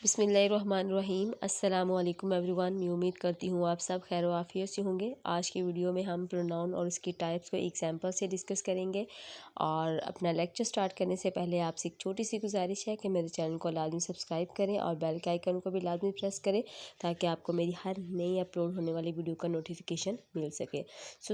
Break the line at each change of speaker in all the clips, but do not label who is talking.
बिस्मिल्लाहिर्रहमानिर्रहीम। अस्सलाम वालेकुम एवरीवन। मैं उम्मीद करती हूँ आप सब खैर व आफियत से होंगे। आज की वीडियो में हम प्रोनाउन और उसकी टाइप्स को एग्जांपल से डिस्कस करेंगे। और अपना लेक्चर स्टार्ट करने से पहले आपसे एक छोटी सी गुजारिश है कि मेरे चैनल को लाजमी सब्सक्राइब करें और बेल के आइकन को भी लाजमी प्रेस करें ताकि आपको मेरी हर नई अपलोड होने वाली वीडियो का नोटिफिकेशन मिल सके।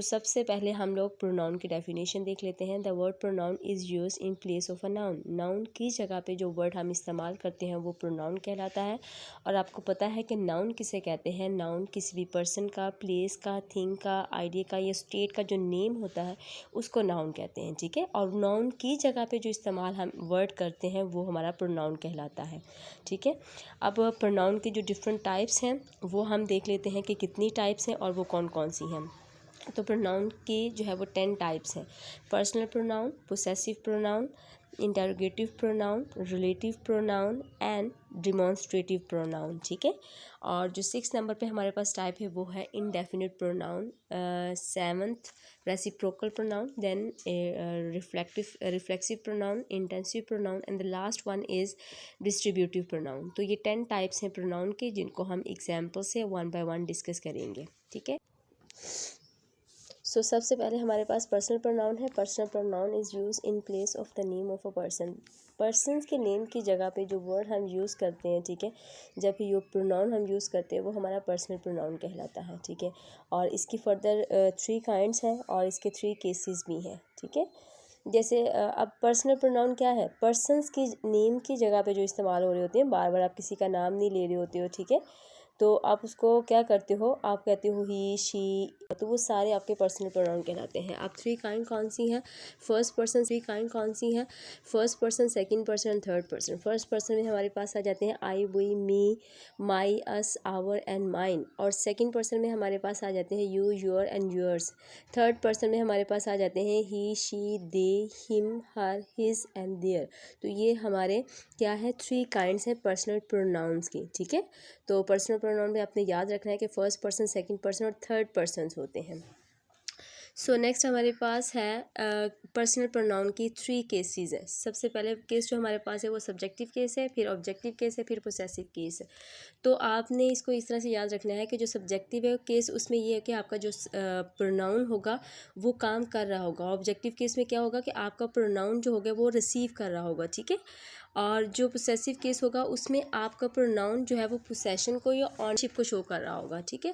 सबसे पहले हम लोग प्रोनाउन की डेफिनेशन देख लेते हैं। The word pronoun is use in place of a noun. Noun की जगह पे जो वर्ड हम इस्तेमाल करते हैं वो प्रोनाउन कहलाता है। और आपको पता है कि नाउन किसे कहते हैं। नाउन किसी भी पर्सन का, प्लेस का, थिंग का, आइडिया का या स्टेट का जो नेम होता है उसको नाउन कहते हैं, ठीक है। और नाउन की जगह पे जो इस्तेमाल हम वर्ड करते हैं वो हमारा प्रोनाउन कहलाता है, ठीक है। अब प्रोनाउन की जो डिफरेंट टाइप्स हैं वो हम देख लेते हैं कि कितनी टाइप्स हैं और वो कौन कौन सी हैं। तो प्रोनाउन की जो है वो 10 टाइप्स हैं। Personal pronoun, possessive pronoun, interrogative pronoun, relative pronoun and demonstrative pronoun, ठीक है। और जो 6 नंबर पे हमारे पास टाइप है वो है indefinite pronoun, 7th reciprocal pronoun, then reflexive pronoun, intensive pronoun and the last one is distributive pronoun. तो ये 10 टाइप्स हैं प्रोनाउन के जिनको हम एग्जाम्पल से वन बाय वन डिस्कस करेंगे, ठीक है। सबसे पहले हमारे पास पर्सनल प्रोनाउन है। Personal pronoun is use in place of the name of a person. Person के नेम की जगह पे जो वर्ड हम यूज़ करते हैं, ठीक है, जब ये प्रोनाउन हम यूज़ करते हैं वो हमारा पर्सनल प्रोनाउन कहलाता है, ठीक है। और इसकी फर्दर 3 काइंड्स हैं और इसके 3 केसेस भी हैं, ठीक है। जैसे अब पर्सनल प्रोनाउन क्या है, पर्सन्स की नेम की जगह पे जो इस्तेमाल हो रहे होते हैं, बार बार आप किसी का नाम नहीं ले रहे होते हो, ठीक है। तो आप उसको क्या करते हो, आप कहते हो ही, शी, तो वो सारे आपके पर्सनल प्रोनाउन कहलाते हैं। अब 3 काइंड कौन सी हैं, फर्स्ट पर्सन 3 काइंड कौन सी हैं, first person, second person, third person. First person में हमारे पास आ जाते हैं I, we, me, my, us, our and mine. और सेकंड पर्सन में हमारे पास आ जाते हैं you, your and yours. Third person में हमारे पास आ जाते हैं he, she, they, him, her, his and their. तो ये हमारे क्या है, 3 काइंड्स हैं पर्सनल प्रोनाउंस की, ठीक है। तो पर्सनल प्रोनाउन में आपने याद रखना है कि फर्स्ट पर्सन, सेकंड पर्सन और थर्ड पर्सन होते हैं। नेक्स्ट हमारे पास है पर्सनल प्रोनाउन की 3 केसेस है। सबसे पहले केस जो हमारे पास है वो सब्जेक्टिव केस है, फिर ऑब्जेक्टिव केस है, फिर पोसेसिव केस है। तो आपने इसको इस तरह से याद रखना है कि जो सब्जेक्टिव है केस उसमें ये है कि आपका जो प्रोनाउन होगा वो काम कर रहा होगा। ऑब्जेक्टिव केस में क्या होगा कि आपका प्रोनाउन जो होगा वो रिसीव कर रहा होगा, ठीक है। और जो पोसेसिव केस होगा उसमें आपका प्रोनाउन जो है वो पोसेशन को या ऑनरशिप को शो कर रहा होगा, ठीक है।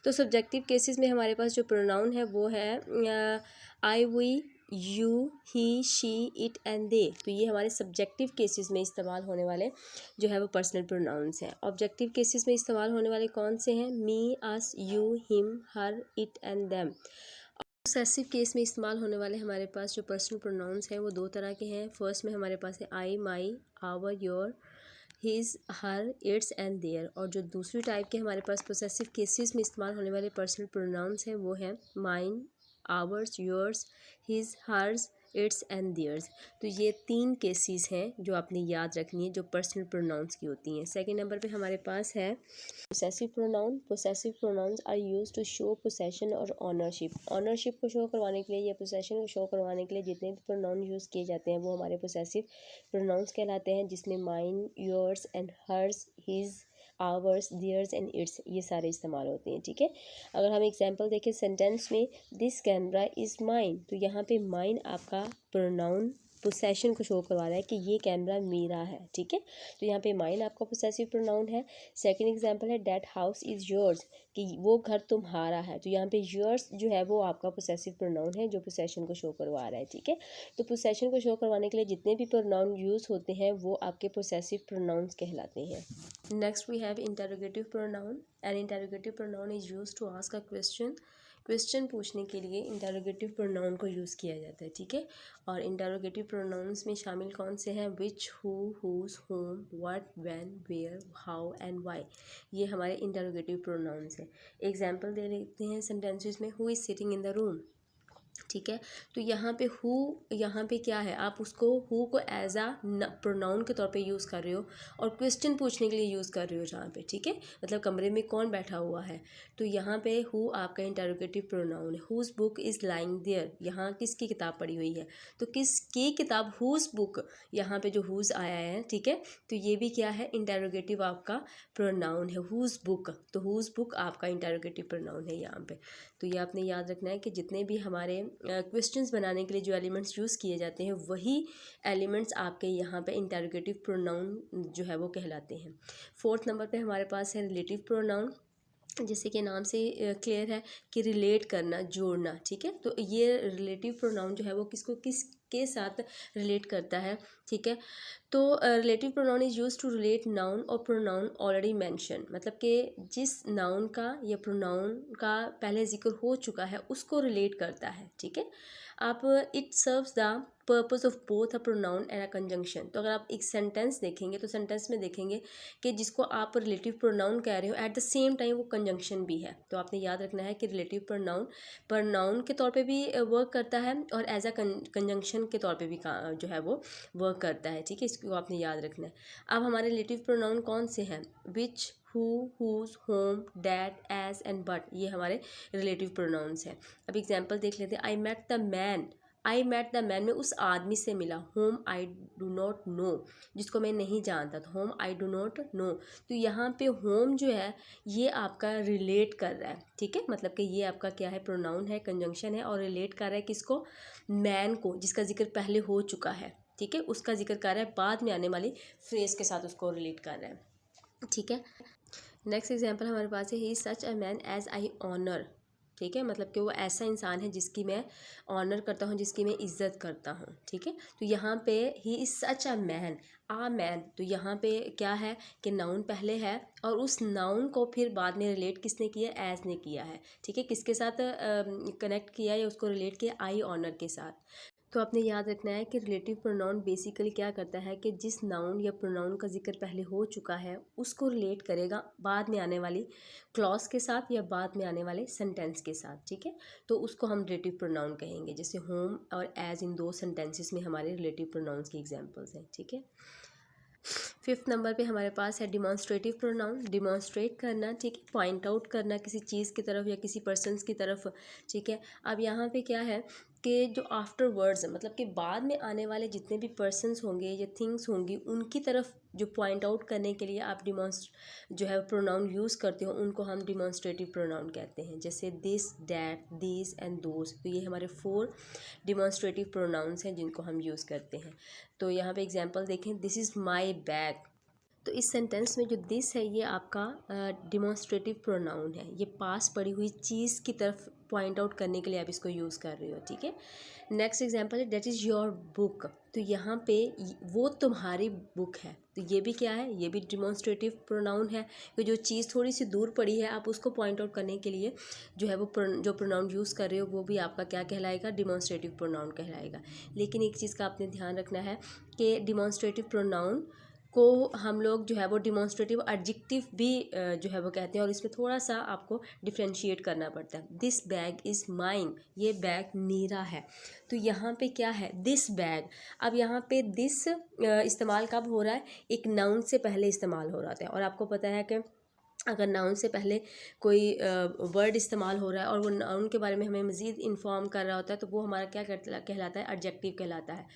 तो सब्जेक्टिव केसेस में हमारे पास जो प्रोनाउन है वो है I, we, you, he, she, it and they. तो ये हमारे सब्जेक्टिव केसेस में इस्तेमाल होने वाले जो है वो पर्सनल प्रोनाउंस हैं। ऑब्जेक्टिव केसेस में इस्तेमाल होने वाले कौन से हैं, me, us, you, him, her, it and them. Possessive case में इस्तेमाल होने वाले हमारे पास जो पर्सनल प्रोनाउंस हैं वो 2 तरह के हैं। फर्स्ट में हमारे पास है I, my, our, your, his, her, its and their. और जो दूसरी टाइप के हमारे पास पोसेसिव केसेस में इस्तेमाल होने वाले पर्सनल प्रोनाउंस हैं वो हैं mine, ours, yours, his, hers, its and theirs. तो ये 3 केसेस हैं जो आपने याद रखनी है जो पर्सनल प्रोनाउंस की होती हैं। सेकंड नंबर पे हमारे पास है possessive pronoun. Possessive pronouns are use to show possession और ऑनरशिप। ऑनरशिप को शो करवाने के लिए या पोसेशन को शो करवाने के लिए जितने भी प्रोनाउन यूज़ किए जाते हैं वो हमारे पोसेसिव प्रोनाउंस कहलाते हैं, जिसमें mine, yours and hers, his, ours, theirs and its ये सारे इस्तेमाल होते हैं, ठीक है। अगर हम एग्जांपल देखें सेंटेंस में, दिस कैमरा इज़ माइन, तो यहाँ पे माइन आपका प्रोनाउन पोसेशन को शो करवा रहा है कि ये कैमरा मेरा है, ठीक है। तो यहाँ पे माइन आपका पोसेसिव प्रोनाउन है। सेकंड एग्जांपल है दैट हाउस इज़ योर्स, कि वो घर तुम्हारा है। तो यहाँ पे योर्स जो है वो आपका पोसेसिव प्रोनाउन है जो पोसेशन को शो करवा रहा है, ठीक है। तो पोसेशन को शो करवाने के लिए जितने भी प्रोनाउन यूज़ होते हैं वो आपके पोसेसिव प्रोनाउंस कहलाते हैं। Next we have interrogative pronoun. An interrogative pronoun is use to ask a question. Question पूछने के लिए इंटरोगेटिव प्रोनाउन को यूज़ किया जाता है, ठीक है। और इंटरोगेटिव प्रोनाउंस में शामिल कौन से हैं, which, who, whose, whom, what, when, where, how and why. ये हमारे इंटरोगेटिव प्रोनाउंस हैं। एग्जांपल दे लेते हैं सेंटेंसेस में, who is sitting in the room, ठीक है। तो यहाँ पे हु, यहाँ पे क्या है, आप उसको who co as uh pronoun के तौर पे यूज़ कर रहे हो और क्वेश्चन पूछने के लिए यूज़ कर रहे हो जहाँ पे, ठीक है। मतलब कमरे में कौन बैठा हुआ है, तो यहाँ पे हु आपका इंटरोगेटिव प्रोनाउन है। Whose book is lying there, यहाँ किसकी किताब पड़ी हुई है, तो किसकी किताब, हुज बुक, यहाँ पे जो हुज आया है, ठीक है। तो ये भी क्या है, इंटरोगेटिव आपका प्रोनाउन है, हुज बुक। तो हुज बुक आपका इंटरोगेटिव प्रोनाउन है यहाँ पे। तो ये आपने याद रखना है कि जितने भी हमारे क्वेश्चंस बनाने के लिए जो एलिमेंट्स यूज़ किए जाते हैं वही एलिमेंट्स आपके यहाँ पे इंटरोगेटिव प्रोनाउन जो है वो कहलाते हैं। फोर्थ नंबर पे हमारे पास है रिलेटिव प्रोनाउन, जैसे कि नाम से क्लियर है कि रिलेट करना, जोड़ना, ठीक है। तो ये रिलेटिव प्रोनाउन जो है वो किसको किसके साथ रिलेट करता है, ठीक है। तो relative pronoun is use to relate noun और प्रोनाउन ऑलरेडी मेंशन, मतलब कि जिस नाउन का या प्रोनाउन का पहले जिक्र हो चुका है उसको रिलेट करता है, ठीक है। आप it serves the purpose of both a pronoun and a conjunction. तो अगर आप एक सेंटेंस देखेंगे तो सेंटेंस में देखेंगे कि जिसको आप रिलेटिव प्रोनाउन कह रहे हो एट द सेम टाइम वो कंजंक्शन भी है। तो आपने याद रखना है कि रिलेटिव प्रोनाउन प्रोनाउन के तौर पे भी वर्क करता है और एज अ कंजंक्शन के तौर पे भी जो है वो वर्क करता है, ठीक है। इसको आपने याद रखना है। अब हमारे रिलेटिव प्रोनाउन कौन से हैं, which, who, whose, whom, that, as and but, ये हमारे रिलेटिव प्रोनाउंस हैं। अब एग्जांपल देख लेते हैं। I met the man, I met the man, मैं उस आदमी से मिला। Whom I do not know, जिसको मैं नहीं जानता था, whom I do not know. तो यहाँ पे होम जो है ये आपका रिलेट कर रहा है, ठीक है। मतलब कि ये आपका क्या है, प्रोनाउन है, कंजंक्शन है और रिलेट कर रहा है किसको, मैन को, जिसका जिक्र पहले हो चुका है, ठीक है। उसका जिक्र कर रहा है, बाद में आने वाली फ्रेज के साथ उसको रिलेट कर रहा है, ठीक है। नेक्स्ट एग्जांपल हमारे पास है, he is such a man as I honour, ठीक है। मतलब कि वो ऐसा इंसान है जिसकी मैं ऑनर करता हूँ, जिसकी मैं इज्जत करता हूँ, ठीक है। तो यहाँ पे ही is such a man, uh man, तो यहाँ पे क्या है कि नाउन पहले है और उस नाउन को फिर बाद में रिलेट किसने किया, एज ने किया है, ठीक है। किसके साथ कनेक्ट किया या उसको रिलेट किया, आई ऑनर के साथ। तो आपने याद रखना है कि रिलेटिव प्रोनाउन बेसिकली क्या करता है कि जिस नाउन या प्रोनाउन का जिक्र पहले हो चुका है उसको रिलेट करेगा बाद में आने वाली क्लॉज के साथ या बाद में आने वाले सेंटेंस के साथ, ठीक है। तो उसको हम रिलेटिव प्रोनाउन कहेंगे। जैसे होम और एज, इन दो सेंटेंसेस में हमारे रिलेटिव प्रोनाउंस की एग्जांपल्स हैं, ठीक है। फिफ्थ नंबर पे हमारे पास है डिमॉन्स्ट्रेटिव प्रोनाउन, डिमॉन्स्ट्रेट करना, ठीक है, पॉइंट आउट करना किसी चीज़ की तरफ या किसी पर्सन्स की तरफ, ठीक है। अब यहाँ पे क्या है कि जो आफ्टर वर्ड्स है, मतलब कि बाद में आने वाले जितने भी पर्सन्स होंगे या थिंग्स होंगी उनकी तरफ जो पॉइंट आउट करने के लिए आप जो है प्रोनाउन यूज़ करते हो उनको हम डिमॉन्स्ट्रेटिव प्रोनाउन कहते हैं। जैसे this, that, these and those, तो ये हमारे 4 डिमॉन्स्ट्रेटिव प्रोनाउंस हैं जिनको हम यूज़ करते हैं। तो यहाँ पे एग्जांपल देखें, दिस इज़ माई बैग। तो इस सेंटेंस में जो दिस है ये आपका डिमॉन्स्ट्रेटिव प्रोनाउन है, ये पास पड़ी हुई चीज़ की तरफ पॉइंट आउट करने के लिए आप इसको यूज़ कर रहे हो, ठीक है। नेक्स्ट एग्जांपल है, डेट इज़ योर बुक। तो यहाँ पे वो तुम्हारी बुक है, तो ये भी क्या है, ये भी डिमॉन्स्ट्रेटिव प्रोनाउन है कि जो चीज़ थोड़ी सी दूर पड़ी है आप उसको पॉइंट आउट करने के लिए जो है वो जो प्रोनाउन यूज़ कर रहे हो वो भी आपका क्या कहलाएगा, डिमॉन्स्ट्रेटिव प्रोनाउन कहलाएगा। लेकिन एक चीज़ का आपने ध्यान रखना है कि डिमॉन्स्ट्रेटिव प्रोनाउन को हम लोग जो है वो डिमॉन्स्ट्रेटिव एडजेक्टिव भी जो है वो कहते हैं और इसमें थोड़ा सा आपको डिफ्रेंशिएट करना पड़ता है। दिस बैग इज़ माइन, ये बैग मेरा है। तो यहाँ पे क्या है, दिस बैग। अब यहाँ पे दिस इस्तेमाल कब हो रहा है, एक नाउन से पहले इस्तेमाल हो रहा था और आपको पता है कि अगर नाउन से पहले कोई वर्ड इस्तेमाल हो रहा है और वो नाउन के बारे में हमें मज़ीद इन्फॉर्म कर रहा होता है तो वो हमारा क्या कहलाता है, एडजेक्टिव कहलाता है।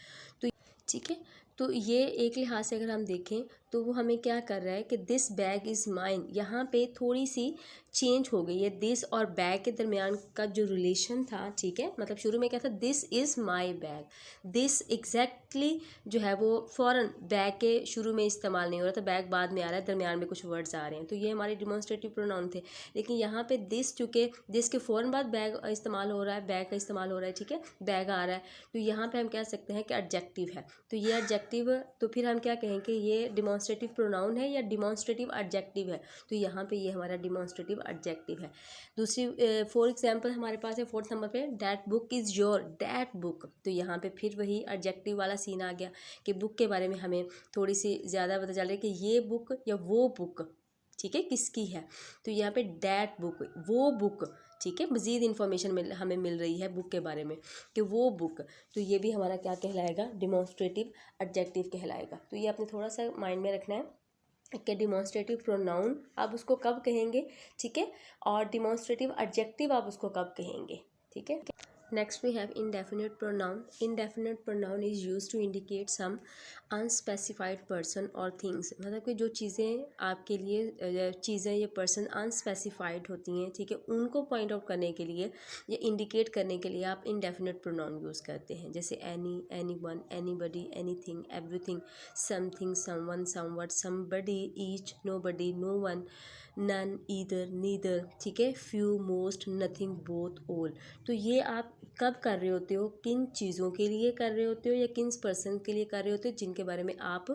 तो ठीक है, तो ये एक लिहाज से अगर हम देखें तो वो हमें क्या कर रहा है कि दिस बैग इज़ माइन, यहाँ पे थोड़ी सी चेंज हो गई है। दिस और बैग के दरमियान का जो रिलेशन था, ठीक है, मतलब शुरू में क्या था, this is my bag, this exactly जो है वो फ़ौरन बैग के शुरू में इस्तेमाल नहीं हो रहा था, बैग बाद में आ रहा है, दरमियान में कुछ वर्ड्स आ रहे हैं, तो ये हमारे डिमॉन्स्ट्रेटिव प्रोनाउन थे। लेकिन यहाँ पे दिस, चूँकि दिस के फ़ौरन बाद बैग इस्तेमाल हो रहा है, बैग का इस्तेमाल हो रहा है, ठीक है, बैग आ रहा है, तो यहाँ पे हम कह सकते हैं कि एडजेक्टिव है। तो ये एडजेक्टिव, तो फिर हम क्या कहें कि ये डिमॉन्स्ट्रेटिव प्रोनाउन है या डिमॉन्स्ट्रेटिव एडजेक्टिव है, तो यहाँ पे ये हमारा डिमॉन्स्ट्रेटिव एडजेक्टिव है। दूसरी फॉर एग्जांपल हमारे पास है 4th नंबर पे, that book is your, that book. तो यहाँ पे फिर वही एडजेक्टिव वाला सीन आ गया कि बुक के बारे में हमें थोड़ी सी ज़्यादा पता चल रहा है कि ये बुक या वो बुक, ठीक है, किसकी है। तो यहाँ पे दैट बुक, वो बुक, ठीक है, मज़ीद इन्फॉर्मेशन हमें मिल रही है बुक के बारे में कि वो बुक, तो ये भी हमारा क्या कहलाएगा, डिमॉन्स्ट्रेटिव एडजेक्टिव कहलाएगा। तो ये आपने थोड़ा सा माइंड में रखना है कि डिमॉन्स्ट्रेटिव प्रोनाउन आप उसको कब कहेंगे, ठीक है, और डिमॉन्स्ट्रेटिव एडजेक्टिव आप उसको कब कहेंगे, ठीक है। Next we have indefinite pronoun. Indefinite pronoun is used to indicate some unspecified person or things. मतलब कि जो चीज़ें आपके लिए चीज़ें या पर्सन अनस्पेसिफाइड होती हैं, ठीक है, उनको पॉइंट आउट करने के लिए या इंडिकेट करने के लिए आप indefinite pronoun यूज़ करते हैं, जैसे any, anyone, anybody, anything, everything, something, someone, somewhat, somebody, each, nobody, no one, none, either, neither, ठीक है, few, most, nothing, both, all। तो ये आप कब कर रहे होते हो, किन चीज़ों के लिए कर रहे होते हो या किन पर्सन के लिए कर रहे होते हो जिनके बारे में आप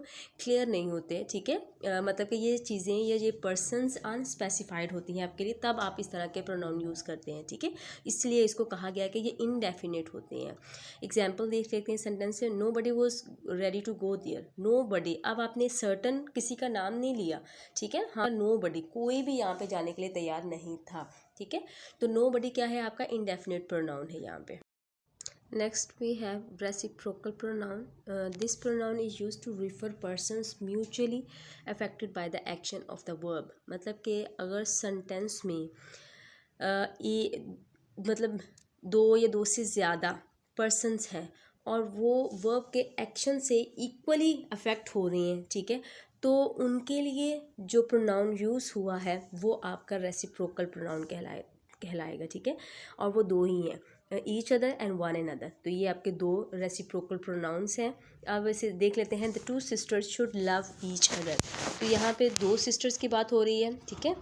क्लियर नहीं होते, ठीक है, मतलब कि ये चीज़ें या ये पर्सनस अनस्पेसिफाइड होती हैं आपके लिए, तब आप इस तरह के प्रोनाउन यूज़ करते हैं, ठीक है। इसलिए इसको कहा गया है कि ये इनडेफिनेट होते हैं। एग्जाम्पल देख लेते हैं सेंटेंस से, nobody was ready to go there. Nobody, अब आपने सर्टन किसी का नाम नहीं लिया, ठीक है, हाँ, नो बडी, कोई भी यहाँ पे जाने के लिए तैयार नहीं था, ठीक है। तो नो बडी क्या है, आपका इंडेफिनेट प्रोनाउन है यहाँ पे। Next we have reciprocal pronoun. This pronoun is use to refer persons mutually affected by the action of the verb. मतलब कि अगर सेंटेंस में मतलब दो या दो से ज़्यादा पर्सनस हैं और वो वर्ब के एक्शन से इक्वली अफेक्ट हो रहे हैं, ठीक है, तो उनके लिए जो प्रोनाउन यूज़ हुआ है वो आपका रेसिप्रोकल प्रोनाउन कहलाएगा, ठीक है, और वो दो ही हैं, each other and one another. तो ये आपके दो रेसिप्रोकल प्रोनाउंस हैं। अब इसे देख लेते हैं, the two sisters should love each other. तो यहाँ पे दो सिस्टर्स की बात हो रही है, ठीक है,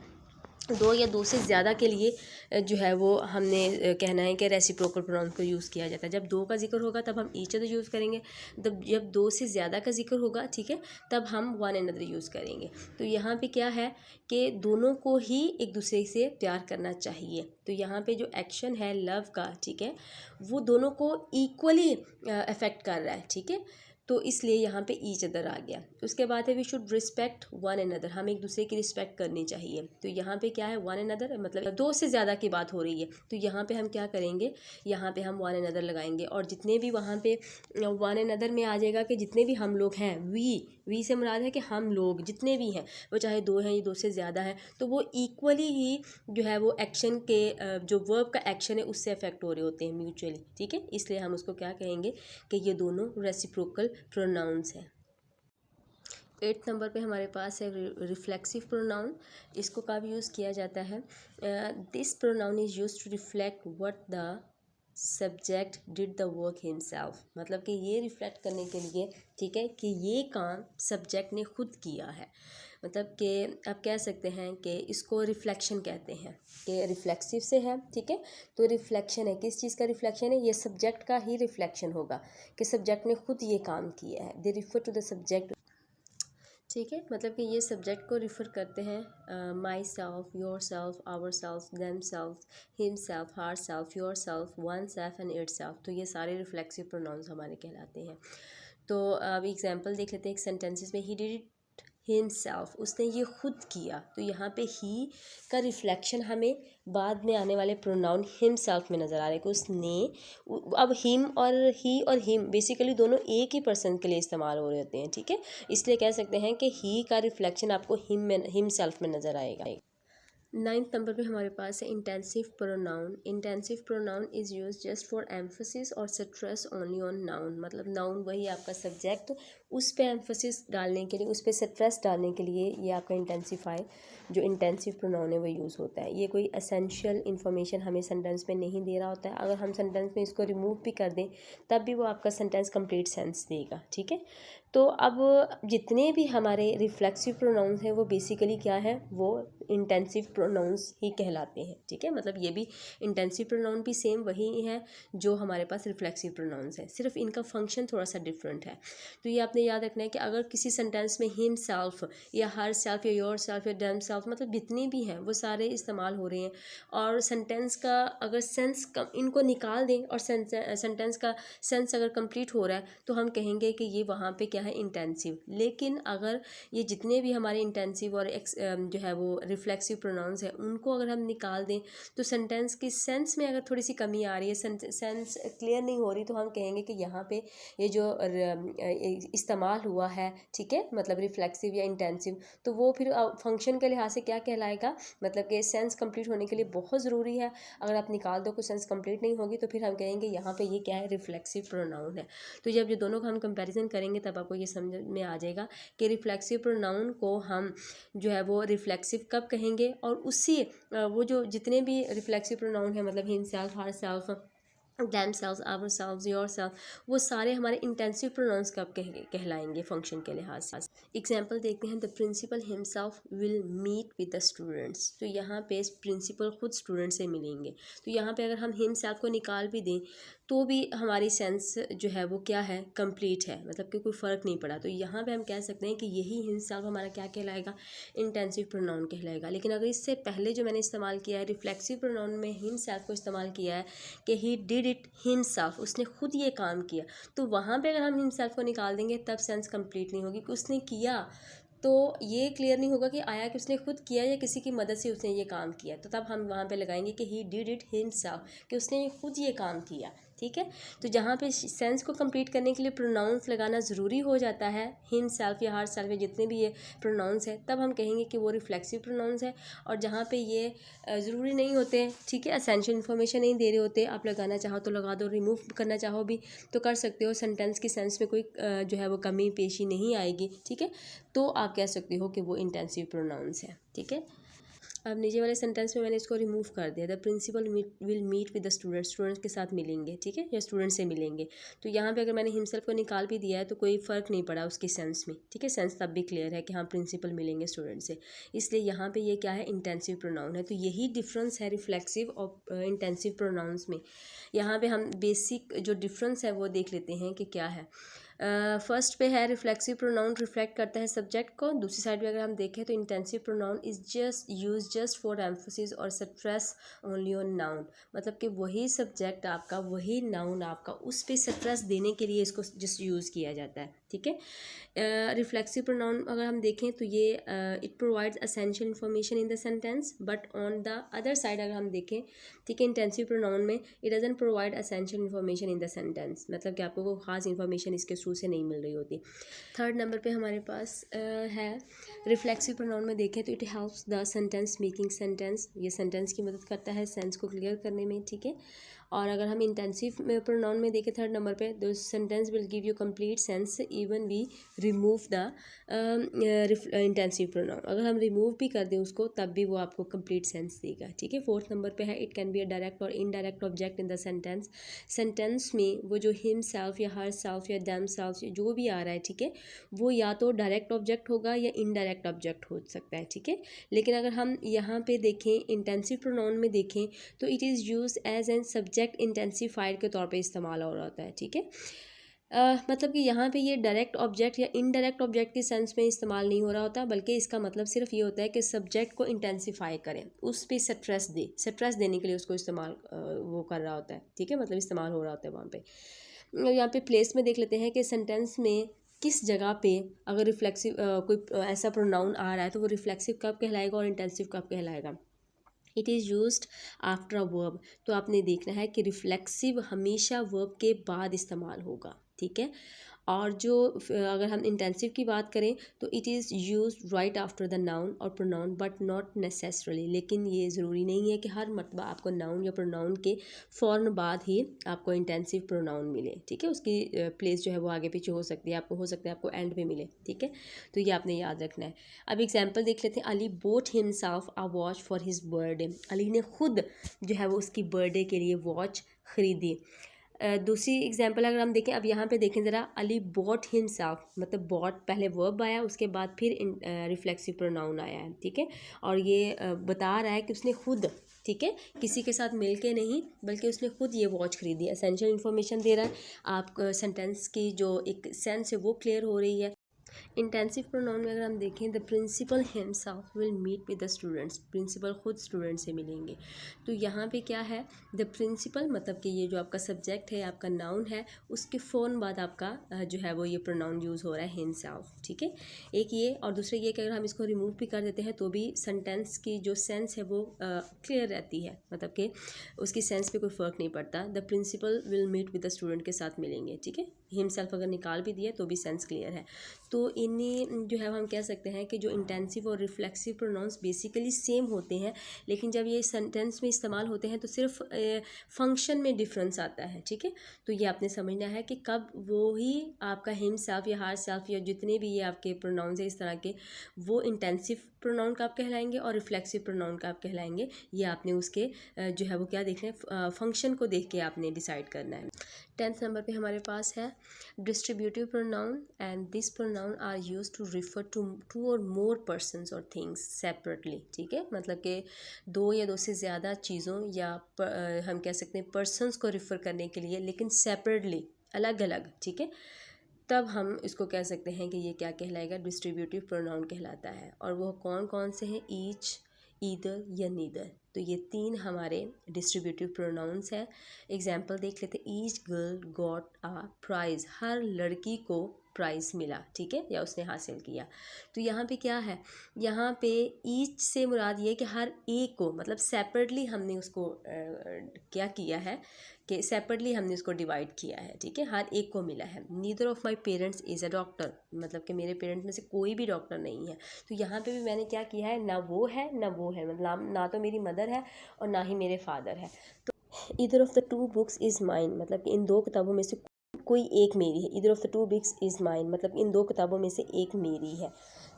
दो या दो से ज़्यादा के लिए जो है वो हमने कहना है कि रेसिप्रोकल प्रोनाउन को यूज़ किया जाता है। जब दो का जिक्र होगा तब हम ईच अदर यूज़ करेंगे, जब दो से ज़्यादा का जिक्र होगा, ठीक है, तब हम वन एनदर यूज़ करेंगे। तो यहाँ पे क्या है कि दोनों को ही एक दूसरे से प्यार करना चाहिए। तो यहाँ पे जो एक्शन है लव का, ठीक है, वो दोनों को इक्वली अफेक्ट कर रहा है, ठीक है, तो इसलिए यहाँ पे ईच अदर आ गया। उसके बाद है we should respect one another, हम एक दूसरे की रिस्पेक्ट करनी चाहिए। तो यहाँ पे क्या है, वन एनदर, मतलब दो से ज़्यादा की बात हो रही है, तो यहाँ पे हम क्या करेंगे, यहाँ पे हम वन एनदर लगाएंगे, और जितने भी वहाँ पे वन एनदर में आ जाएगा कि जितने भी हम लोग हैं, वी से मुराद है कि हम लोग जितने भी हैं, वो चाहे दो हैं या दो से ज़्यादा हैं, तो वो इक्वली ही जो है वो एक्शन के जो वर्ब का एक्शन है उससे अफेक्ट हो रहे होते हैं म्यूचुअली, ठीक है, इसलिए हम उसको क्या कहेंगे कि ये दोनों रेसिप्रोकल प्रोनाउंस हैं। 8 नंबर पे हमारे पास है रिफ्लेक्सिव प्रोनाउन। इसको कब यूज़ किया जाता है, this pronoun is use to reflect what the subject did the work himself. मतलब कि ये रिफ्लेक्ट करने के लिए, ठीक है, कि ये काम सब्जेक्ट ने खुद किया है। मतलब कि आप कह सकते हैं कि इसको रिफ्लेक्शन कहते हैं, कि रिफ्लेक्सिव से है, ठीक है, तो रिफ्लेक्शन है, किस चीज़ का रिफ्लेक्शन है, ये सब्जेक्ट का ही रिफ्लेक्शन होगा कि सब्जेक्ट ने खुद ये काम किया है। दे रिफर टू द सब्जेक्ट, ठीक है, मतलब कि ये सब्जेक्ट को रिफ़र करते हैं, myself, yourself, ourself, themself, himself, herself, yourself, oneself and itself. तो ये सारे रिफ्लेक्सिव प्रोनाउंस हमारे कहलाते हैं। तो अब एग्जांपल देख लेते हैं एक सेंटेंसेस में, ही डिड इट हिमसेल्फ, उसने ये खुद किया। तो यहाँ पे ही का रिफ्लेक्शन हमें बाद में आने वाले प्रोनाउन हिमसेल्फ में नज़र आ रहा है कि उसने, अब हिम और ही और हिम बेसिकली दोनों एक ही पर्सन के लिए इस्तेमाल हो रहे होते हैं, ठीक है, इसलिए कह सकते हैं कि ही का रिफ्लेक्शन आपको हिमसेल्फ में नज़र आएगा। 9th नंबर पे हमारे पास है intensive pronoun. Intensive pronoun is use just for emphasis और स्ट्रेस ओनली ऑन नाउन। मतलब नाउन वही आपका सब्जेक्ट, उस पे एम्फोसिस डालने के लिए, उस पे स्ट्रेस डालने के लिए ये आपका इंटेंसिफाई जो इंटेंसिव प्रोनाउन है वो यूज़ होता है। ये कोई एसेंशियल इन्फॉर्मेशन हमें सेंटेंस में नहीं दे रहा होता है। अगर हम सेंटेंस में इसको रिमूव भी कर दें तब भी वो आपका सेंटेंस कंप्लीट सेंस देगा, ठीक है। तो अब जितने भी हमारे रिफ्लेक्सिव प्रोनाउंस हैं वो बेसिकली क्या है, वो इंटेंसिव प्रोनाउंस ही कहलाते हैं, ठीक है। मतलब ये भी इंटेंसिव प्रोनाउन भी सेम वही है जो हमारे पास रिफ्लेक्सिव प्रोनाउंस है, सिर्फ इनका फंक्शन थोड़ा सा डिफरेंट है। तो ये आपने आपने याद रखना है कि अगर किसी सेंटेंस में हिम सेल्फ या हर सेल्फ या योर सेल्फ या डैम सेल्फ मतलब जितने भी हैं वो सारे इस्तेमाल हो रहे हैं और सेंटेंस का अगर सेंस इनको निकाल दें और सेंटेंस का सेंस अगर कंप्लीट हो रहा है तो हम कहेंगे कि ये वहाँ पे क्या है इंटेंसिव। लेकिन अगर ये जितने भी हमारे इंटेंसिव और जो है वो रिफ्लेक्सिव प्रोनाउंस है उनको अगर हम निकाल दें तो सेंटेंस की सेंस में अगर थोड़ी सी कमी आ रही है, सेंस क्लियर नहीं हो रही, तो हम कहेंगे कि यहाँ पे ये जो इस्तेमाल हुआ है, ठीक है, मतलब रिफ्लेक्सिव या इंटेंसिव, तो वो फिर फंक्शन के लिहाज से क्या कहलाएगा, मतलब कि सेंस कंप्लीट होने के लिए बहुत ज़रूरी है। अगर आप निकाल दो कोई सेंस कंप्लीट नहीं होगी तो फिर हम कहेंगे यहाँ पे ये क्या है, रिफ्लेक्सिव प्रोनाउन है। तो जब ये दोनों का हम कंपैरिजन करेंगे तब आपको ये समझ में आ जाएगा कि रिफ्लेक्सिव प्रोनाउन को हम जो है वो रिफ्लेक्सिव कब कहेंगे और उसी वो जो जितने भी रिफ्लेक्सिव प्रोनाउन है मतलब himself, herself, themself, ourself, yourself, वो सारे हमारे इंटेंसिव प्रोनाउंस कब कहलाएंगे फंक्शन के लिहाज से। एग्जाम्पल देखते हैं, the principal himself will meet with the students. तो यहाँ पे प्रिंसिपल खुद स्टूडेंट से मिलेंगे। तो यहाँ पे अगर हम हिमसेल्फ को निकाल भी दें तो भी हमारी सेंस जो है वो क्या है, कंप्लीट है, मतलब कि कोई फ़र्क नहीं पड़ा। तो यहाँ पे हम कह सकते हैं कि यही हिमसेल्फ हमारा क्या कहलाएगा, इंटेंसिव प्रोनाउन कहलाएगा। लेकिन अगर इससे पहले जो मैंने इस्तेमाल किया है रिफ्लेक्सिव प्रोनाउन में हिमसेल्फ को इस्तेमाल किया है कि ही डिड इट हिमसेल्फ, उसने खुद ये काम किया, तो वहाँ पे अगर हम हिमसेल्फ को निकाल देंगे तब सेंस कंप्लीट नहीं होगी कि उसने किया, तो ये क्लियर नहीं होगा कि आया कि उसने खुद किया या किसी की मदद से उसने ये काम किया। तो तब हम वहाँ पे लगाएंगे कि ही डिड इट हिमसेल्फ, कि उसने खुद ये काम किया, ठीक है। तो जहाँ पे सेंस को कंप्लीट करने के लिए प्रोनाउंस लगाना ज़रूरी हो जाता है, हिम सेल्फ या हर सेल्फ या जितने भी ये प्रोनाउंस है, तब हम कहेंगे कि वो रिफ्लेक्सिव प्रोनाउंस है। और जहाँ पे ये ज़रूरी नहीं होते, ठीक है, एसेंशियल इन्फॉर्मेशन नहीं दे रहे होते, आप लगाना चाहो तो लगा दो, रिमूव करना चाहो भी तो कर सकते हो, सेंटेंस की सेंस में कोई जो है वो कमी पेशी नहीं आएगी, ठीक है, तो आप कह सकते हो कि वो इंटेंसिव प्रोनाउंस है, ठीक है। अब नीचे वाले सेंटेंस में मैंने इसको रिमूव कर दिया, the principal will meet with the students के साथ मिलेंगे, ठीक है, या स्टूडेंट से मिलेंगे। तो यहाँ पे अगर मैंने हिमसेल्फ को निकाल भी दिया है तो कोई फ़र्क नहीं पड़ा उसकी सेंस में, ठीक है, सेंस तब भी क्लियर है कि हाँ प्रिंसिपल मिलेंगे स्टूडेंट से, इसलिए यहाँ पे ये क्या है, इंटेंसिव प्रोनाउन है। तो यही डिफरेंस है रिफ्लेक्सिव और इंटेंसिव प्रोनाउंस में। यहाँ पे हम बेसिक जो डिफरेंस है वो देख लेते हैं कि क्या है। फर्स्ट पे है रिफ्लेक्सिव प्रोनाउन रिफ्लेक्ट करता है सब्जेक्ट को। दूसरी साइड पे अगर हम देखें तो intensive pronoun is just for emphasis और स्ट्रेस ओनली ऑन नाउन, मतलब कि वही सब्जेक्ट आपका, वही नाउन आपका, उस पे स्ट्रेस देने के लिए इसको जस्ट यूज़ किया जाता है, ठीक है। रिफ्लेक्सिव प्रोनाउन अगर हम देखें तो ये it provides essential information in the sentence, but on the other side अगर हम देखें, ठीक है, इंटेंसिव प्रोनाउन में it doesn't provide essential information in the sentence, मतलब कि आपको वो खास इन्फॉर्मेशन इसके थ्रू से नहीं मिल रही होती। थर्ड नंबर पे हमारे पास है रिफ्लेक्सिव प्रोनाउन में देखें तो it helps the sentence making sentence, ये सेंटेंस की मदद करता है सेंस को क्लियर करने में, ठीक है। और अगर हम इंटेंसिव प्रोनाउन में देखें थर्ड नंबर पे, the sentence will give you complete sense even we remove the intensive pronoun, अगर हम रिमूव भी कर दें उसको तब भी वो आपको कंप्लीट सेंस देगा, ठीक है। फोर्थ नंबर पे है it can be a direct or indirect object in the sentence, sentence में वो जो हिम सेल्फ या हर सेल्फ या दैम सेल्फ जो भी आ रहा है, ठीक है, वो या तो डायरेक्ट ऑब्जेक्ट होगा या इनडायरेक्ट ऑब्जेक्ट हो सकता है, ठीक है। लेकिन अगर हम यहाँ पे देखें इंटेंसिव प्रोनाउन में देखें तो it is use as an subject intensified के तौर पे इस्तेमाल हो रहा होता है, ठीक है। मतलब कि यहाँ पे ये डायरेक्ट ऑब्जेक्ट या इनडायरेक्ट ऑब्जेक्ट के सेंस में इस्तेमाल नहीं हो रहा होता, बल्कि इसका मतलब सिर्फ ये होता है कि सब्जेक्ट को इंटेंसिफाई करें, उस पर स्ट्रेस देने के लिए उसको इस्तेमाल वो कर रहा होता है, ठीक है, मतलब इस्तेमाल हो रहा होता है वहाँ पे। यहाँ पे प्लेस में देख लेते हैं कि सेंटेंस में किस जगह पे अगर रिफ्लेक्सिव कोई ऐसा प्रोनाउन आ रहा है तो वो रिफ्लेक्सिव कब कहलाएगा और इंटेंसिव कब कहलाएगा। It is used after a verb, तो आपने देखना है कि रिफ्लेक्सिव हमेशा वर्ब के बाद इस्तेमाल होगा, ठीक है। और जो अगर हम इंटेंसिव की बात करें तो it is use right after the noun और प्रोनाउन बट नॉट नेसेसरली, लेकिन ये ज़रूरी नहीं है कि हर मरतबा आपको नाउन या प्रोनाउन के फ़ौरन बाद ही आपको इंटेंसिव प्रोनाउन मिले, ठीक है, उसकी प्लेस जो है वो आगे पीछे हो सकती है, आपको हो सकता है आपको एंड पे मिले, ठीक है। तो ये आपने याद रखना है। अब एग्जाम्पल देख लेते हैं, Ali boat himself a watch for his birthday, Ali ने खुद जो है वो उसकी बर्थडे के लिए वॉच ख़रीदी। दूसरी एग्जांपल अगर हम देखें, अब यहाँ पे देखें ज़रा, अली बॉट हिमसेल्फ, मतलब बॉट पहले वर्ब आया, उसके बाद फिर रिफ्लेक्सिव प्रोनाउन आया है, ठीक है। और ये बता रहा है कि उसने खुद, ठीक है, किसी के साथ मिल के नहीं, बल्कि उसने खुद ये वॉच खरीदी है। एसेंशियल इन्फॉर्मेशन दे रहा है, आप सेंटेंस की जो एक सेंस है वो क्लियर हो रही है। इंटेंसिव प्रोनाउन में अगर हम देखें, the principal himself will meet with the students, principal खुद स्टूडेंट से मिलेंगे। तो यहाँ पे क्या है, द प्रिंसिपल मतलब कि ये जो आपका सब्जेक्ट है, आपका नाउन है, उसके फ़ौरन बाद आपका जो है वो ये प्रोनाउन यूज़ हो रहा है हिमसेल्फ, ठीक है। एक ये, और दूसरा ये कि अगर हम इसको रिमूव भी कर देते हैं तो भी सेंटेंस की जो सेंस है वो क्लियर रहती है, मतलब कि उसकी सेंस पे कोई फ़र्क नहीं पड़ता। The principal will meet with the student के साथ मिलेंगे, ठीक है। हिमसेल्फ अगर निकाल भी दिया तो भी सेंस क्लियर है। तो इन्हीं जो है हम कह सकते हैं कि जो इंटेंसिव और रिफ्लेक्सिव प्रोनाउंस बेसिकली सेम होते हैं, लेकिन जब ये सेंटेंस में इस्तेमाल होते हैं तो सिर्फ फंक्शन में डिफरेंस आता है, ठीक है। तो ये आपने समझना है कि कब वो ही आपका हिमसेल्फ या हरसेल्फ या जितने भी ये आपके प्रोनाउंस हैं इस तरह के, वो इंटेंसिव प्रोनाउन का आप कहलाएंगे और रिफ्लेक्सिव प्रोनाउन का आप कहलाएंगे। ये आपने उसके जो है वो क्या देखना है, फंक्शन को देख के आपने डिसाइड करना है। 10th नंबर पे हमारे पास है distributive pronoun, and this pronoun are use to refer to or more persons or things separately, ठीक है। मतलब कि दो या दो से ज़्यादा चीज़ों या हम कह सकते हैं पर्सनस को रिफ़र करने के लिए, लेकिन सेपरेटली, अलग अलग, ठीक है। तब हम इसको कह सकते हैं कि ये क्या कहलाएगा, डिस्ट्रीब्यूटिव प्रोनाउन कहलाता है। और वो कौन कौन से हैं, ईच, ईदर या नीदर। तो ये तीन हमारे डिस्ट्रीब्यूटिव प्रोनाउंस हैं। एग्जाम्पल देख लेते हैं, each girl got a prize, हर लड़की को प्राइज़ मिला, ठीक है, या उसने हासिल किया। तो यहाँ पे क्या है, यहाँ पे ईच से मुराद ये है कि हर एक को, मतलब सेपरेटली हमने उसको क्या किया है कि सेपरेटली हमने उसको डिवाइड किया है, ठीक है, हर एक को मिला है। Neither of my parents is a doctor, मतलब कि मेरे पेरेंट्स में से कोई भी डॉक्टर नहीं है। तो यहाँ पे भी मैंने क्या किया है, ना वो है ना वो है, मतलब ना तो मेरी मदर है और ना ही मेरे फादर है। तो either of the two books is mine, मतलब कि इन दो किताबों में से कोई एक मेरी है। Either of the two books is mine, मतलब इन दो किताबों में से एक मेरी है।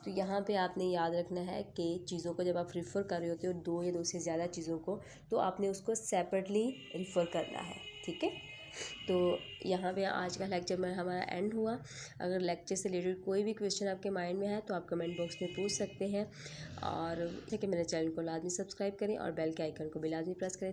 तो यहाँ पे आपने याद रखना है कि चीज़ों को जब आप रिफ़र कर रहे होते हो, दो या दो से ज़्यादा चीज़ों को, तो आपने उसको सेपरेटली रिफ़र करना है, ठीक है। तो यहाँ पे आज का लेक्चर में हमारा एंड हुआ। अगर लेक्चर से रिलेटेड कोई भी क्वेश्चन आपके माइंड में है तो आप कमेंट बॉक्स में पूछ सकते हैं। और ठीक है, मेरे चैनल को लाजमी सब्सक्राइब करें और बेल के आइकन को भी लाजमी प्रेस करें।